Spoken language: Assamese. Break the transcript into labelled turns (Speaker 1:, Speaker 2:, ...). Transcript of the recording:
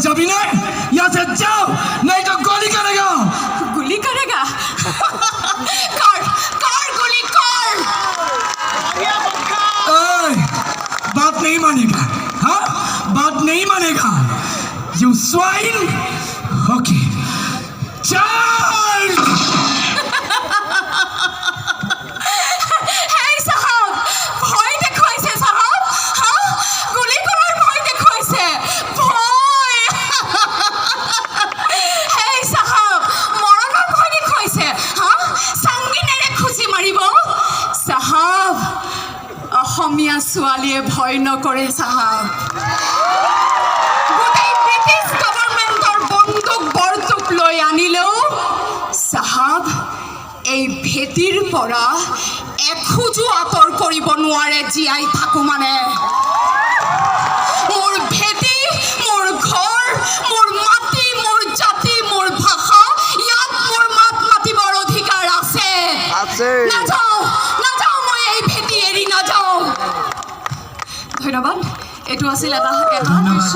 Speaker 1: যাবি না यहाँ से जाओ नहीं तो गोली करेगा
Speaker 2: गुली करेगा कर कर गुली कर
Speaker 1: बात नहीं मानेगा हाँ बात नहीं मानेगा यू स्वाइन ओके चार्ज
Speaker 2: হেই সাহাব ভয় দেখুৱাইছে সাহাব হা গুলি কৰাৰ ভয় দেখুৱাইছে ভয় হেই সাহাব মৰণৰ ভয় দেখুৱাইছে হা সংগীনেৰে খুচি মাৰিব সাহাব অসমীয়া ছোৱালীয়ে ভয় নকৰে সাহাব গোটেই ব্ৰিটিছ গভৰ্ণমেণ্টৰ বন্দুক বৰতুক লৈ আনিলেও সাহাব এই ভেটিৰ পৰা এখোজো আঁতৰ কৰিব নোৱাৰে জীয়াই থাকো মানে মোৰ ভেটি মোৰ ঘৰ মোৰ মাটি মোৰ জাতি মোৰ ভাষা ইয়াত মোৰ মাত মাতিবৰ অধিকাৰ আছে নাযাওঁ নাযাওঁ মই এই ভেটি এৰি নাযাওঁ ধন্যবাদ এইটো আছিল এটা দৃশ্য